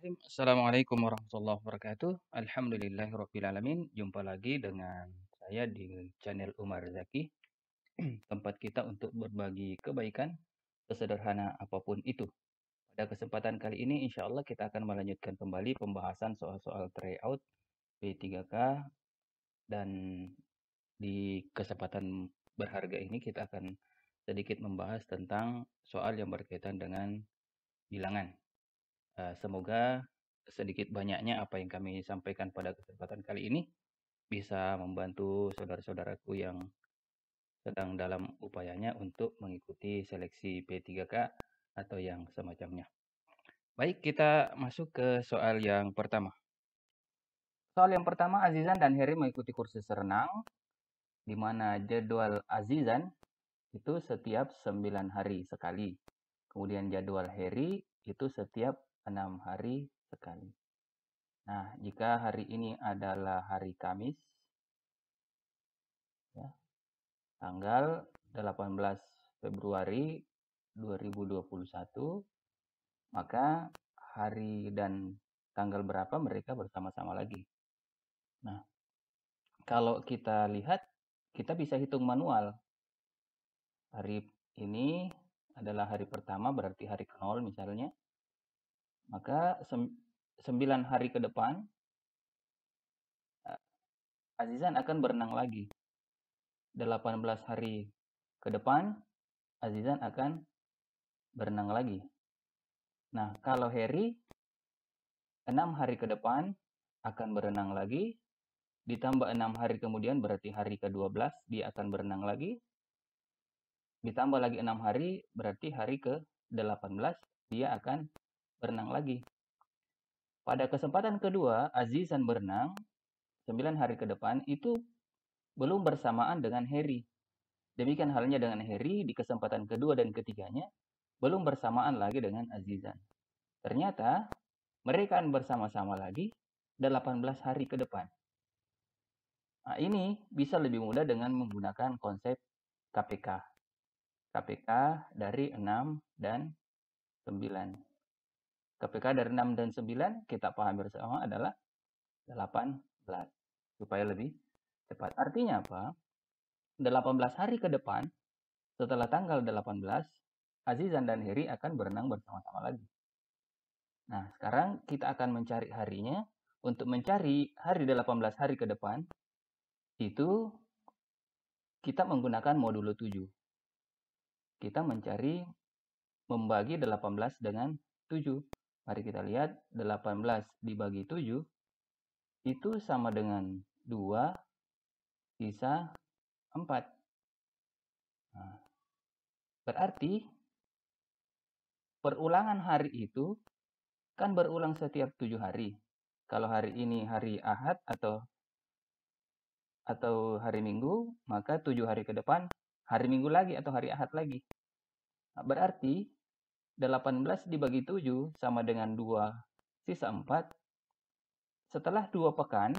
Bismillahirrahmanirrahim. Assalamualaikum warahmatullahi wabarakatuh. Alhamdulillahirrabbilalamin. Jumpa lagi dengan saya di channel Umar Zaki. Tempat kita untuk berbagi kebaikan, sesederhana apapun itu. Pada kesempatan kali ini, insya Allah kita akan melanjutkan kembali pembahasan soal-soal tryout P3K. Dan di kesempatan berharga ini kita akan sedikit membahas tentang soal yang berkaitan dengan bilangan. Semoga sedikit banyaknya apa yang kami sampaikan pada kesempatan kali ini bisa membantu saudara-saudaraku yang sedang dalam upayanya untuk mengikuti seleksi P3K atau yang semacamnya. Baik, kita masuk ke soal yang pertama. Soal yang pertama, Azizan dan Heri mengikuti kursus renang, di mana jadwal Azizan itu setiap 9 hari sekali. Kemudian jadwal Heri itu setiap 6 hari sekali. Nah, jika hari ini adalah hari Kamis, ya, tanggal 18 Februari 2021, maka hari dan tanggal berapa mereka bersama-sama lagi. Nah, kalau kita lihat, kita bisa hitung manual. Hari ini adalah hari pertama, berarti hari ke-0 misalnya. Maka 9 hari ke depan, Azizan akan berenang lagi. 18 hari ke depan, Azizan akan berenang lagi. Nah, kalau Harry 6 hari ke depan akan berenang lagi, ditambah 6 hari kemudian berarti hari ke-12 dia akan berenang lagi, ditambah lagi 6 hari berarti hari ke-18 dia akan berenang lagi. Pada kesempatan kedua, Azizan berenang 9 hari ke depan itu belum bersamaan dengan Harry. Demikian halnya dengan Harry di kesempatan kedua dan ketiganya, belum bersamaan lagi dengan Azizan. Ternyata mereka akan bersama-sama lagi 18 hari ke depan. Nah, ini bisa lebih mudah dengan menggunakan konsep KPK. KPK dari 6 dan 9. KPK dari 6 dan 9 kita pahami bersama adalah 18. Supaya lebih cepat. Artinya apa? 18 hari ke depan, setelah tanggal 18, Azizan dan Heri akan berenang bersama-sama lagi. Nah, sekarang kita akan mencari harinya. Untuk mencari hari 18 hari ke depan, itu kita menggunakan modulo 7. Kita membagi 18 dengan 7. Mari kita lihat, 18 dibagi 7, itu sama dengan 2, sisa 4. Nah, berarti perulangan hari itu kan berulang setiap 7 hari. Kalau hari ini hari Ahad atau hari Minggu, maka 7 hari ke depan hari Minggu lagi atau hari Ahad lagi. Nah, berarti 18 dibagi 7 sama dengan 2 sisa 4. Setelah 2 pekan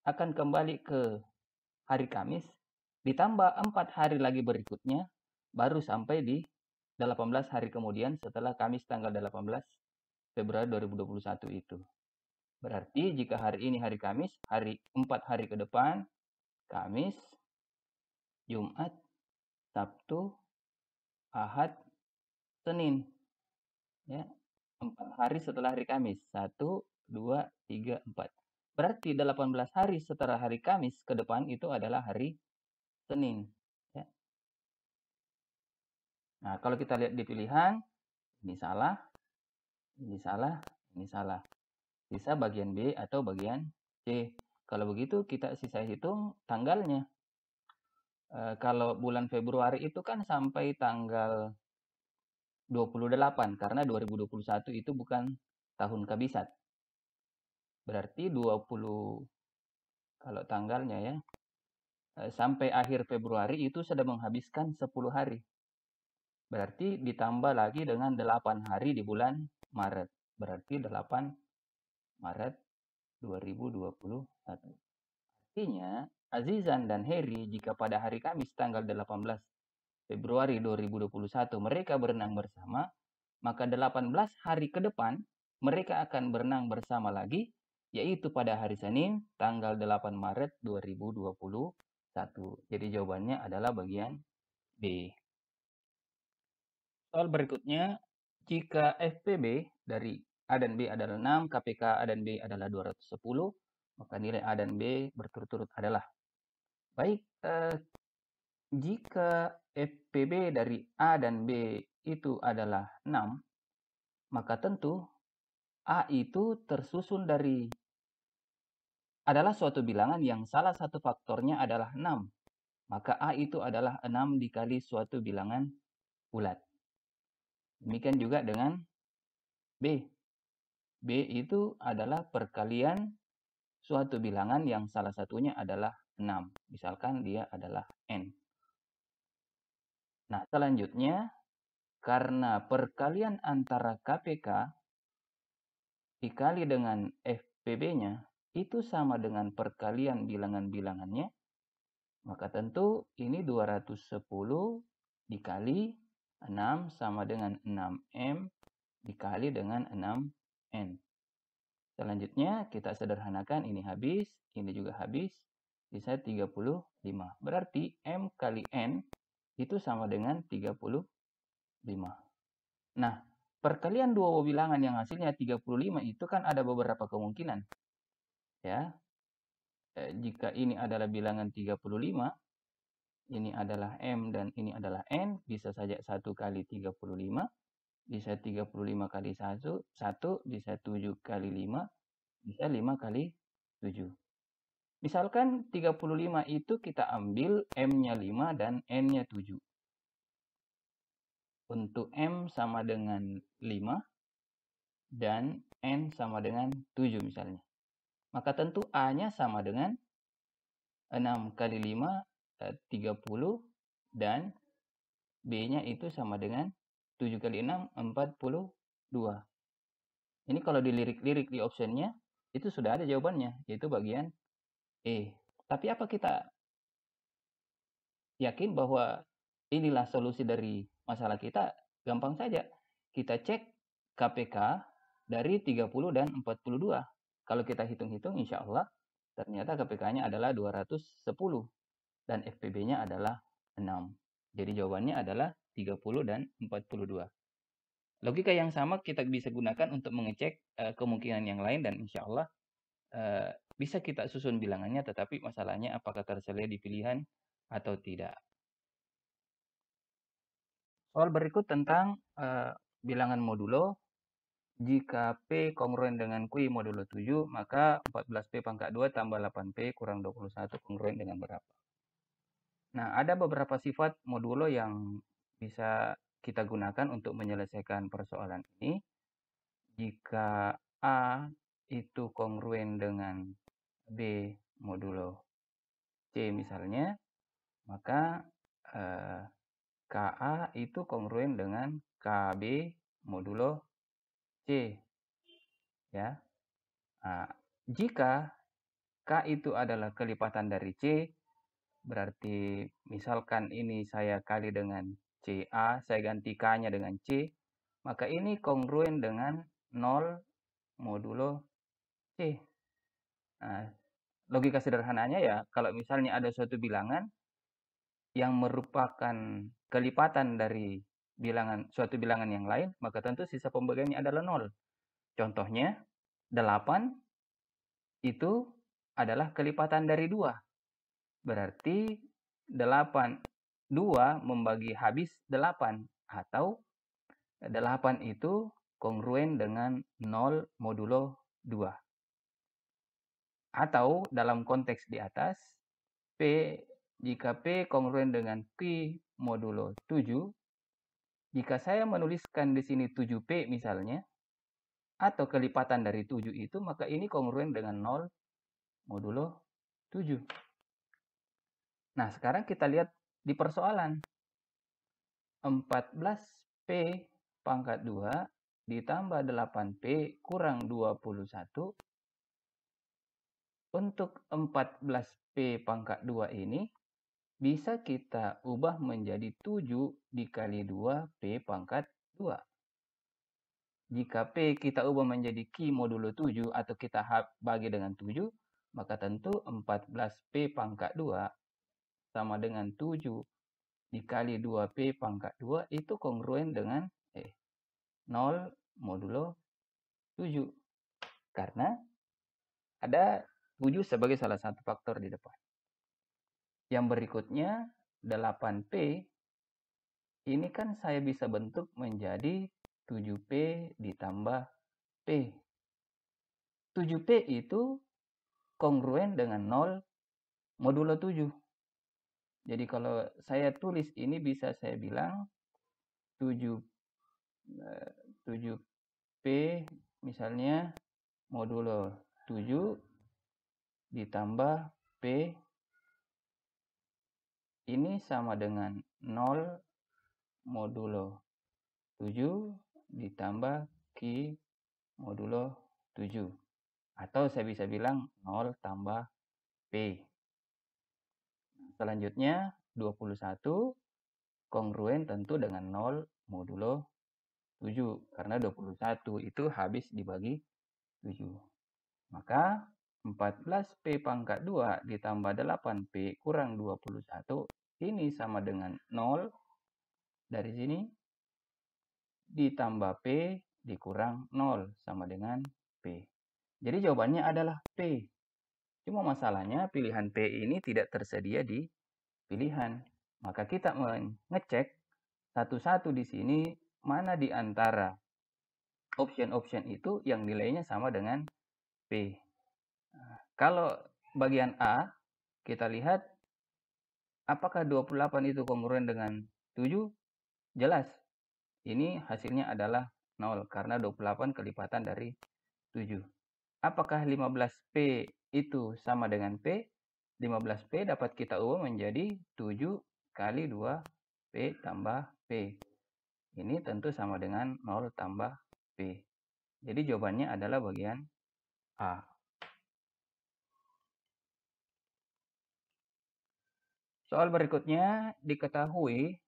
akan kembali ke hari Kamis, ditambah 4 hari lagi berikutnya, baru sampai di 18 hari kemudian setelah Kamis tanggal 18 Februari 2021 itu. Berarti jika hari ini hari Kamis, 4 hari ke depan, Kamis, Jumat, Sabtu, Ahad, Senin. Ya, 4 hari setelah hari Kamis. 1, 2, 3, 4. Berarti 18 hari setelah hari Kamis ke depan itu adalah hari Senin. Ya. Nah, kalau kita lihat di pilihan, ini salah, ini salah, ini salah. Sisa bagian B atau bagian C. Kalau begitu kita sisa hitung tanggalnya. Kalau bulan Februari itu kan sampai tanggal 28 karena 2021 itu bukan tahun kabisat. Berarti 20 kalau tanggalnya ya sampai akhir Februari itu sudah menghabiskan 10 hari. Berarti ditambah lagi dengan 8 hari di bulan Maret. Berarti 8 Maret 2021. Artinya, Azizan dan Heri jika pada hari Kamis tanggal 18 Februari 2021 mereka berenang bersama, maka 18 hari ke depan mereka akan berenang bersama lagi, yaitu pada hari Senin, tanggal 8 Maret 2021. Jadi jawabannya adalah bagian B. Soal berikutnya, jika FPB dari A dan B adalah 6, KPK A dan B adalah 210, maka nilai A dan B berturut-turut adalah. Baik, jika FPB dari A dan B itu adalah 6, maka tentu A itu tersusun dari adalah suatu bilangan yang salah satu faktornya adalah 6. Maka A itu adalah 6 dikali suatu bilangan bulat. Demikian juga dengan B. B itu adalah perkalian suatu bilangan yang salah satunya adalah 6. Misalkan dia adalah N. Nah, selanjutnya, karena perkalian antara KPK dikali dengan FPB-nya itu sama dengan perkalian bilangan-bilangannya, maka tentu ini 210 dikali 6 sama dengan 6M dikali dengan 6N. Selanjutnya kita sederhanakan, ini habis, ini juga habis, bisa 35. Berarti M kali N itu sama dengan 35. Nah, perkalian dua bilangan yang hasilnya 35 itu kan ada beberapa kemungkinan. Ya, jika ini adalah bilangan 35, ini adalah M dan ini adalah N, bisa saja 1 kali 35, bisa 35 kali 1, bisa 7 kali 5, bisa 5 kali 7. Misalkan 35 itu kita ambil M-nya 5 dan N-nya 7. Untuk M sama dengan 5 dan N sama dengan 7 misalnya. Maka tentu A-nya sama dengan 6 kali 5, 30, dan B-nya itu sama dengan 7 kali 6, 42. Ini kalau dilirik-lirik di optionnya, itu sudah ada jawabannya, yaitu bagian E. Tapi apa kita yakin bahwa inilah solusi dari masalah kita? Gampang saja. Kita cek KPK dari 30 dan 42. Kalau kita hitung-hitung, insya Allah ternyata KPK-nya adalah 210 dan FPB-nya adalah 6. Jadi jawabannya adalah 30 dan 42. Logika yang sama kita bisa gunakan untuk mengecek kemungkinan yang lain dan insya Allah bisa kita susun bilangannya, tetapi masalahnya apakah tersedia di pilihan atau tidak. Soal berikut tentang bilangan modulo. Jika P kongruen dengan Q modulo 7, maka 14P pangkat 2 tambah 8P kurang 21 kongruen dengan berapa? Nah, ada beberapa sifat modulo yang bisa kita gunakan untuk menyelesaikan persoalan ini. Jika A itu kongruen dengan B modulo C misalnya, maka KA itu kongruen dengan KB modulo C. Ya. Nah, jika K itu adalah kelipatan dari C, berarti misalkan ini saya kali dengan CA, saya ganti K-nya dengan C, maka ini kongruen dengan 0 modulo C. Nah, logika sederhananya ya, kalau misalnya ada suatu bilangan yang merupakan kelipatan dari suatu bilangan yang lain, maka tentu sisa pembagiannya adalah 0. Contohnya, 8 itu adalah kelipatan dari 2. Berarti 2 membagi habis 8. Atau 8 itu kongruen dengan 0 modulo 2. Atau dalam konteks di atas, jika P kongruen dengan Q modulo 7, jika saya menuliskan di sini 7P misalnya, atau kelipatan dari 7 itu, maka ini kongruen dengan 0 modulo 7. Nah, sekarang kita lihat di persoalan. 14P pangkat 2 ditambah 8P kurang 21. Untuk 14P pangkat 2 ini bisa kita ubah menjadi 7 dikali 2P pangkat 2. Jika P kita ubah menjadi Q modulo 7 atau kita bagi dengan 7, maka tentu 14P pangkat 2 sama dengan 7 dikali 2P pangkat 2 itu kongruen dengan 0 modulo 7. Karena ada 7 sebagai salah satu faktor di depan. Yang berikutnya 8P ini kan saya bisa bentuk menjadi 7P ditambah P. 7P itu kongruen dengan 0 modulo 7. Jadi kalau saya tulis ini bisa saya bilang 7P misalnya modulo 7 ditambah P ini sama dengan 0 modulo 7 ditambah Q modulo 7. Atau saya bisa bilang 0 tambah P. Selanjutnya 21 kongruen tentu dengan 0 modulo 7. Karena 21 itu habis dibagi 7. Maka 14P pangkat 2 ditambah 8P kurang 21 ini sama dengan 0 dari sini ditambah P dikurang 0 sama dengan P. Jadi jawabannya adalah P. Cuma masalahnya pilihan P ini tidak tersedia di pilihan. Maka kita mengecek satu-satu di sini mana di antara option-option itu yang nilainya sama dengan P. Kalau bagian A, kita lihat apakah 28 itu kongruen dengan 7? Jelas. Ini hasilnya adalah 0 karena 28 kelipatan dari 7. Apakah 15P itu sama dengan P? 15P dapat kita ubah menjadi 7 kali 2P tambah P. Ini tentu sama dengan 0 tambah P. Jadi jawabannya adalah bagian A. Soal berikutnya, diketahui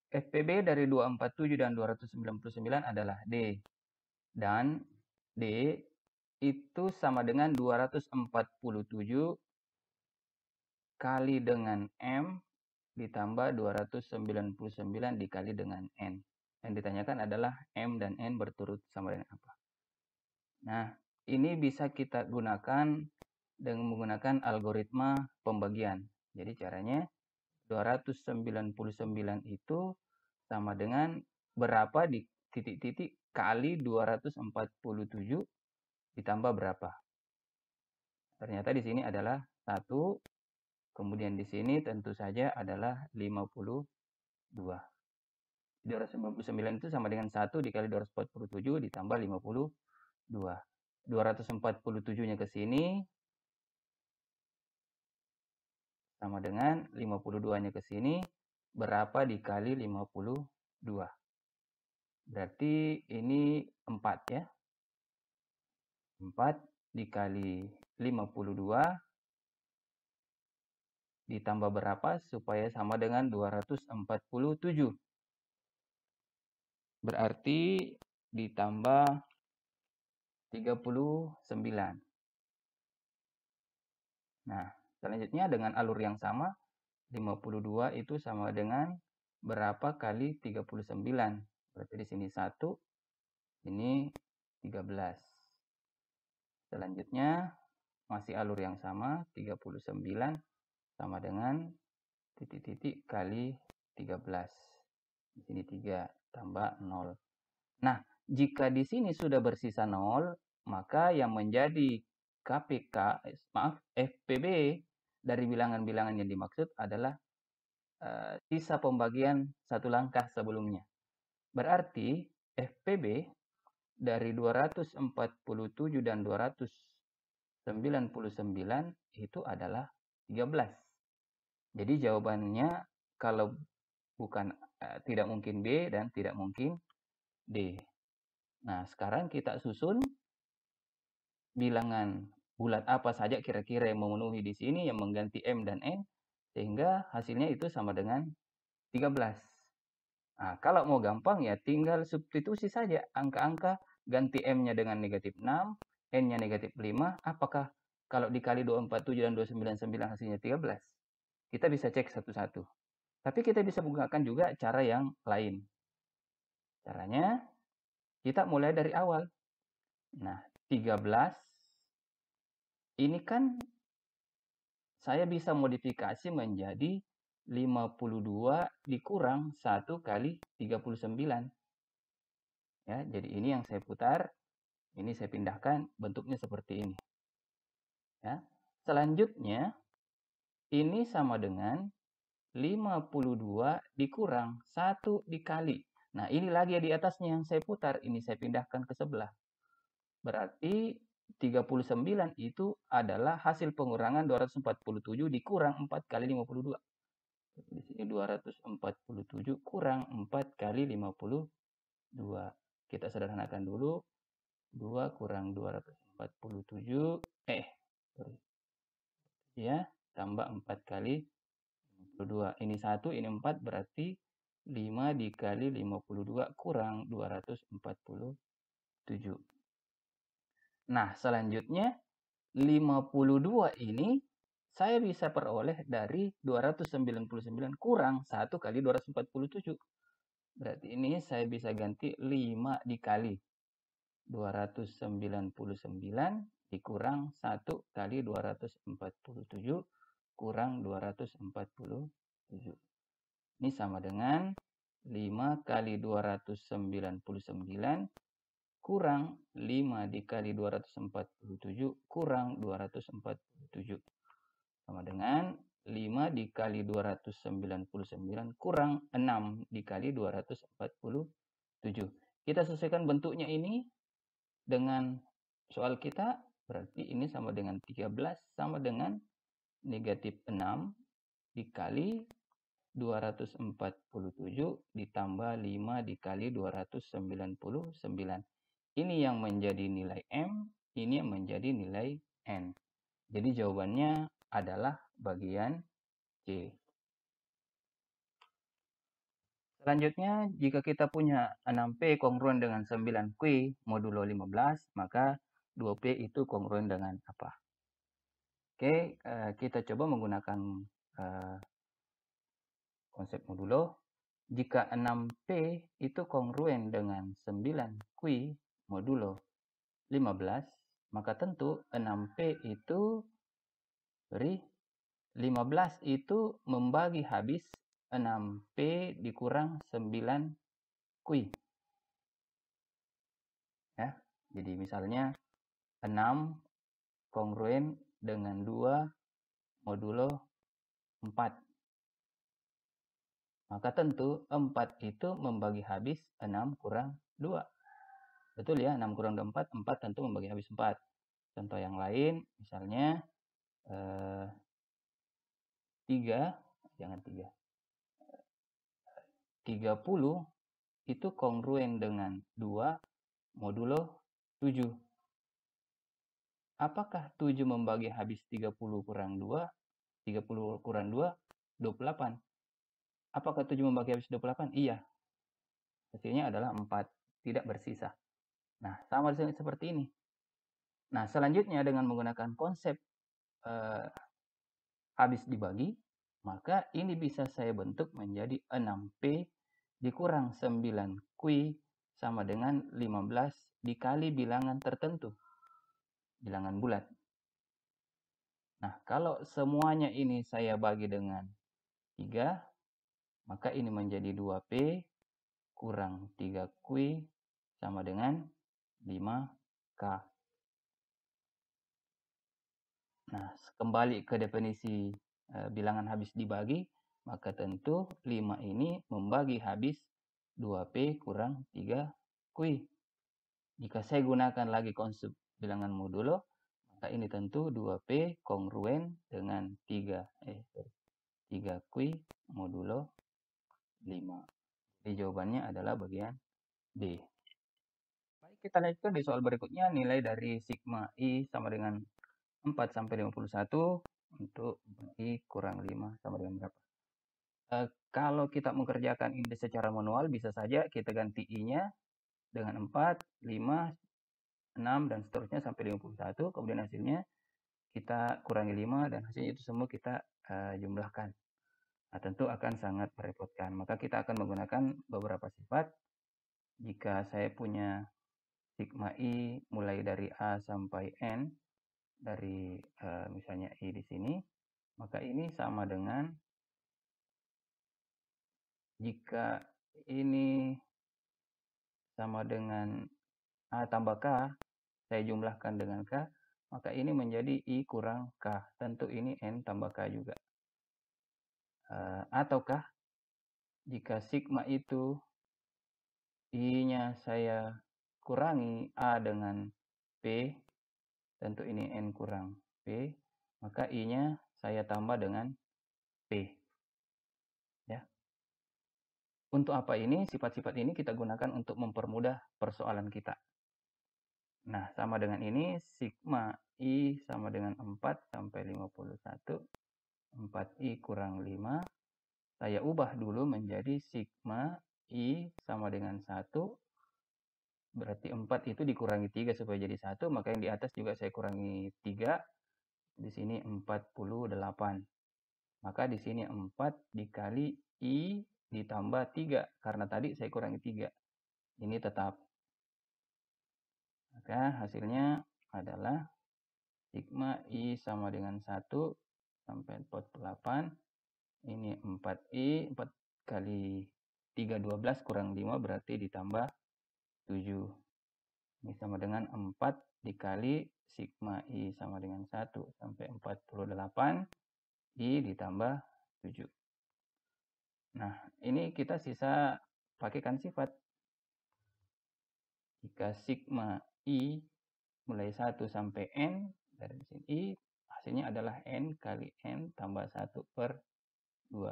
FPB dari 247 dan 299 adalah D. Dan D itu sama dengan 247 kali dengan M ditambah 299 dikali dengan N. Yang ditanyakan adalah M dan N berturut sama dengan apa. Nah, ini bisa kita gunakan dengan menggunakan algoritma pembagian. Jadi caranya 299 itu sama dengan berapa di titik-titik kali 247 ditambah berapa. Ternyata di sini adalah 1, kemudian di sini tentu saja adalah 52. 299 itu sama dengan 1 dikali 247 ditambah 52. 247-nya ke sini sama dengan 52-nya ke sini berapa dikali 52. Berarti ini 4 ya. 4 dikali 52 ditambah berapa supaya sama dengan 247. Berarti ditambah 39. Nah, selanjutnya dengan alur yang sama, 52 itu sama dengan berapa kali 39. Berarti di sini 1, ini 13. Selanjutnya masih alur yang sama, 39 sama dengan titik-titik kali 13. Di sini 3 tambah 0. Nah, jika di sini sudah bersisa 0, maka yang menjadi FPB dari bilangan-bilangan yang dimaksud adalah sisa pembagian satu langkah sebelumnya. Berarti FPB dari 247 dan 299 itu adalah 13. Jadi jawabannya kalau bukan tidak mungkin B dan tidak mungkin D. Nah, sekarang kita susun bilangan bulat apa saja kira-kira yang memenuhi di sini yang mengganti M dan N sehingga hasilnya itu sama dengan 13. Nah, kalau mau gampang ya tinggal substitusi saja angka-angka, ganti M-nya dengan negatif 6, N-nya negatif 5. Apakah kalau dikali 247 dan 299 hasilnya 13? Kita bisa cek satu-satu. Tapi kita bisa menggunakan juga cara yang lain. Caranya, kita mulai dari awal. Nah, 13 ini kan saya bisa modifikasi menjadi 52 dikurang 1 kali 39. Ya, jadi ini yang saya putar, ini saya pindahkan, bentuknya seperti ini. Ya. Selanjutnya, ini sama dengan 52 dikurang 1 dikali. Nah, ini lagi di atasnya yang saya putar, ini saya pindahkan ke sebelah. Berarti 39 itu adalah hasil pengurangan 247 dikurang 4 kali 52. Di sini 247 kurang 4 kali 52. Kita sederhanakan dulu. 2 kurang 247. Ya, tambah 4 kali 52. Ini 1, ini 4, berarti 5 dikali 52 kurang 247. Nah, selanjutnya 52 ini saya bisa peroleh dari 299 kurang 1 kali 247. Berarti ini saya bisa ganti 5 dikali 299 dikurang 1 kali 247 kurang 247. Ini sama dengan 5 kali 299 kurang 5 dikali 247 kurang 247. Sama dengan 5 dikali 299 kurang 6 dikali 247. Kita sesuaikan bentuknya ini dengan soal kita, berarti ini sama dengan 13 sama dengan negatif 6 dikali 247 ditambah 5 dikali 299. Ini yang menjadi nilai M, ini yang menjadi nilai N. Jadi jawabannya adalah bagian C. Selanjutnya, jika kita punya 6P kongruen dengan 9Q modulo 15, maka 2P itu kongruen dengan apa? Oke, kita coba menggunakan konsep modulo. Jika 6P itu kongruen dengan 9Q modulo 15, maka tentu 6P itu 15 itu membagi habis 6P dikurang 9Q. Ya, jadi misalnya 6 kongruen dengan 2 modulo 4. Maka tentu 4 itu membagi habis 6 kurang 2. Betul ya, 6 kurang 4 tentu membagi habis 4. Contoh yang lain, misalnya 3, jangan 3. 30 itu kongruen dengan 2 modulo 7. Apakah 7 membagi habis 30 kurang 2? 30 kurang 2, 28. Apakah 7 membagi habis 28? Iya. Hasilnya adalah 4, tidak bersisa. Nah, sama seperti ini. Nah, selanjutnya dengan menggunakan konsep habis dibagi, maka ini bisa saya bentuk menjadi 6P dikurang 9Q sama dengan 15 dikali bilangan tertentu, bilangan bulat. Nah, kalau semuanya ini saya bagi dengan 3, maka ini menjadi 2P kurang 3Q sama dengan 5K. Nah, kembali ke definisi bilangan habis dibagi, maka tentu 5 ini membagi habis 2P kurang 3Q. Jika saya gunakan lagi konsep bilangan modulo, maka ini tentu 2P kongruen dengan 3Q modulo 5. Jadi jawabannya adalah bagian D. Baik, kita lanjutkan di soal berikutnya. Nilai dari sigma I sama dengan 4 sampai 51 untuk I kurang 5 sama dengan berapa? Kalau kita mengerjakan ini secara manual, bisa saja kita ganti I-nya dengan 4, 5, 6, dan seterusnya sampai 51. Kemudian hasilnya kita kurangi 5, dan hasilnya itu semua kita jumlahkan. Nah, tentu akan sangat merepotkan. Maka kita akan menggunakan beberapa sifat. Jika saya punya sigma I mulai dari A sampai N, dari misalnya I di sini, maka ini sama dengan, jika ini sama dengan A tambah K, saya jumlahkan dengan K, maka ini menjadi I kurang K. Tentu ini N tambah K juga. Ataukah jika sigma itu I-nya saya kurangi A dengan P, tentu ini N kurang P, maka I-nya saya tambah dengan P. Ya. Untuk apa ini? Sifat-sifat ini kita gunakan untuk mempermudah persoalan kita. Nah, sama dengan ini, sigma I sama dengan 4 sampai 51. 4I kurang 5. Saya ubah dulu menjadi sigma I sama dengan 1. Berarti 4 itu dikurangi 3 supaya jadi 1. Maka yang di atas juga saya kurangi 3. Di sini 48. Maka di sini 4 dikali I ditambah 3. Karena tadi saya kurangi 3. Ini tetap. Maka hasilnya adalah sigma I sama dengan 1 sampai 48. Ini 4I, 4 kali 3, 12, kurang 5 berarti ditambah 7. Ini sama dengan 4 dikali sigma I sama dengan 1 sampai 48. I ditambah 7. Nah, ini kita sisa pakaikan sifat. Jika sigma I mulai 1 sampai N, dari sini I, hasilnya adalah N kali N tambah 1 per 2.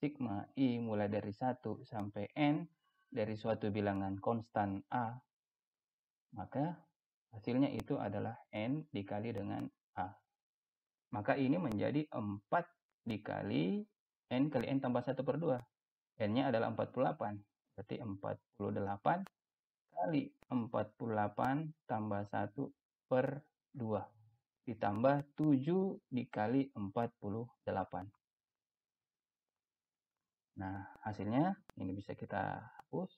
Sigma I mulai dari 1 sampai N dari suatu bilangan konstan A, maka hasilnya itu adalah N dikali dengan A. Maka ini menjadi 4 dikali N kali N tambah 1 per 2. N-nya adalah 48. Berarti 48 kali 48 tambah 1 per 2. Ditambah 7 dikali 48. Nah, hasilnya ini bisa kita hapus.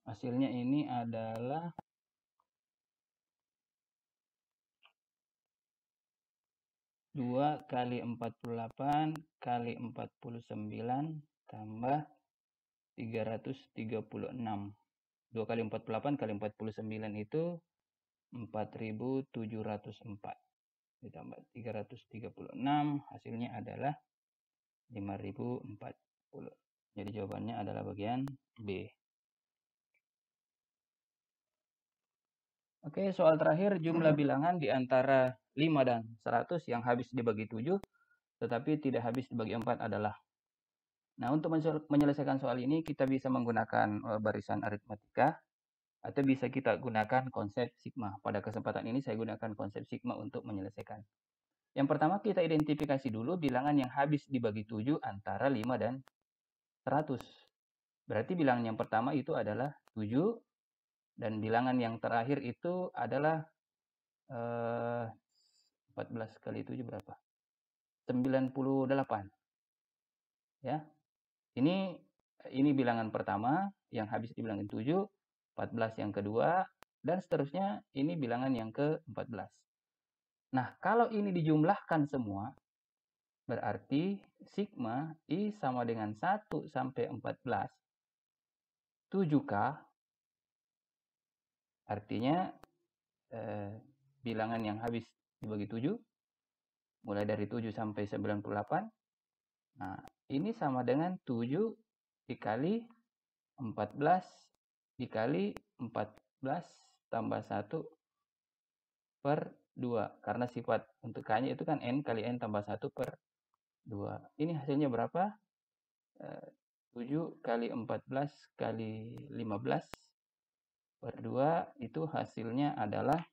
Hasilnya ini adalah 2 kali 48 kali 49 tambah 336. 2 kali 48 kali 49 itu 4.704. Ditambah 336, hasilnya adalah 5.040. Jadi jawabannya adalah bagian B. Oke, soal terakhir, jumlah bilangan di antara 5 dan 100 yang habis dibagi 7, tetapi tidak habis dibagi 4 adalah. Nah, untuk menyelesaikan soal ini, kita bisa menggunakan barisan aritmatika, atau bisa kita gunakan konsep sigma. Pada kesempatan ini, saya gunakan konsep sigma untuk menyelesaikan. Yang pertama, kita identifikasi dulu bilangan yang habis dibagi 7 antara 5 dan 100. Berarti bilangan yang pertama itu adalah 7, dan bilangan yang terakhir itu adalah 14 kali 7 berapa? 98. Ya. Ini bilangan pertama yang habis dibilangin 7, 14 yang kedua, dan seterusnya ini bilangan yang ke-14. Nah, kalau ini dijumlahkan semua, berarti sigma I sama dengan 1 sampai 14. 7K artinya bilangan yang habis dibagi 7, mulai dari 7 sampai 98. Nah, ini sama dengan 7 dikali 14 dikali 14 tambah 1 per 2. Karena sifat untuk K-nya itu kan N kali N tambah 1 per 2. Ini hasilnya berapa? 7 kali 14 kali 15 per 2, itu hasilnya adalah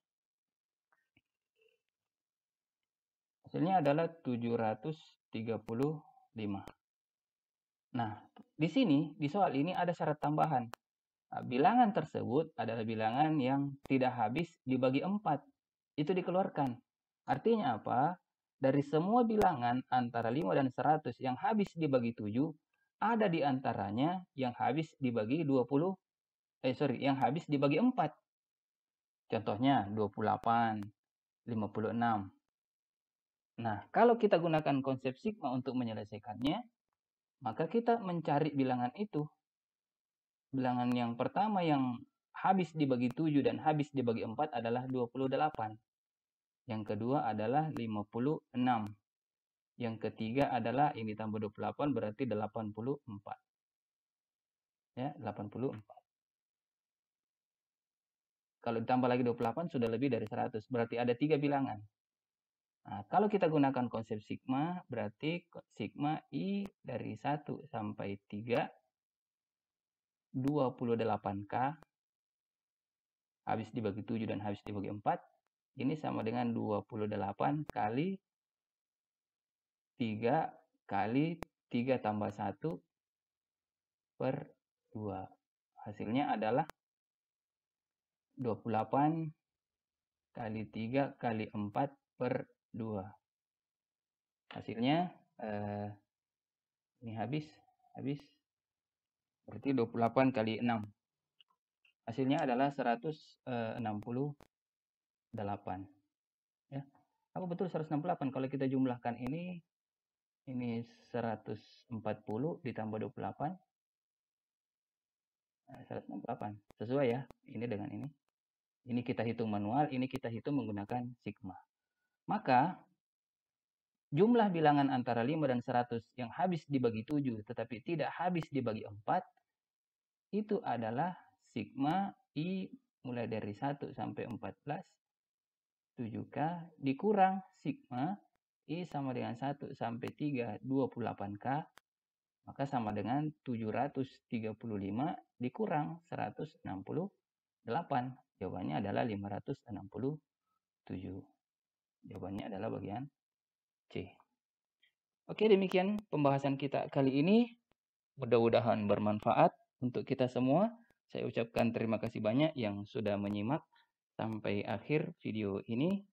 Hasilnya adalah 735. Nah, di sini, di soal ini ada syarat tambahan. Nah, bilangan tersebut adalah bilangan yang tidak habis dibagi 4. Itu dikeluarkan. Artinya apa? Dari semua bilangan antara 5 dan 100 yang habis dibagi 7, ada di antaranya yang habis dibagi yang habis dibagi 4. Contohnya 28, 56. Nah, kalau kita gunakan konsep sigma untuk menyelesaikannya, maka kita mencari bilangan itu. Bilangan yang pertama yang habis dibagi 7 dan habis dibagi 4 adalah 28. Yang kedua adalah 56. Yang ketiga adalah ini tambah 28 berarti 84. Ya, 84. Kalau ditambah lagi 28 sudah lebih dari 100. Berarti ada 3 bilangan. Nah, kalau kita gunakan konsep sigma, berarti sigma I dari 1 sampai 3, 28K, habis dibagi 7 dan habis dibagi 4, ini sama dengan 28 kali 3 kali 3 tambah 1 per 2. Hasilnya adalah 28 kali 3 kali 4 per 2. Hasilnya ini habis. Berarti 28 kali 6. Hasilnya adalah 168. Ya. Apa betul 168? Kalau kita jumlahkan ini 140 ditambah 28. 168. Sesuai ya, ini dengan ini. Ini kita hitung manual, ini kita hitung menggunakan sigma. Maka, jumlah bilangan antara 5 dan 100 yang habis dibagi 7 tetapi tidak habis dibagi 4, itu adalah sigma I mulai dari 1 sampai 14, 7K, dikurang sigma I sama dengan 1 sampai 3, 28K, maka sama dengan 735 dikurang 168. Jawabannya adalah 567. Jawabannya adalah bagian C. Oke, demikian pembahasan kita kali ini. Mudah-mudahan bermanfaat untuk kita semua. Saya ucapkan terima kasih banyak yang sudah menyimak sampai akhir video ini.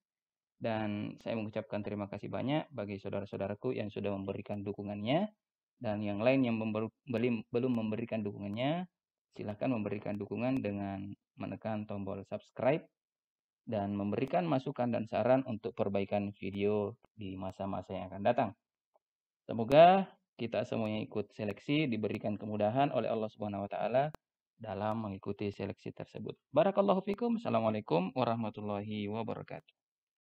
Dan saya mengucapkan terima kasih banyak bagi saudara-saudaraku yang sudah memberikan dukungannya. Dan yang lain yang belum memberikan dukungannya, silahkan memberikan dukungan dengan menekan tombol subscribe dan memberikan masukan dan saran untuk perbaikan video di masa-masa yang akan datang. Semoga kita semuanya ikut seleksi, diberikan kemudahan oleh Allah Subhanahu wa taala dalam mengikuti seleksi tersebut. Barakallahu fikum. Assalamualaikum warahmatullahi wabarakatuh.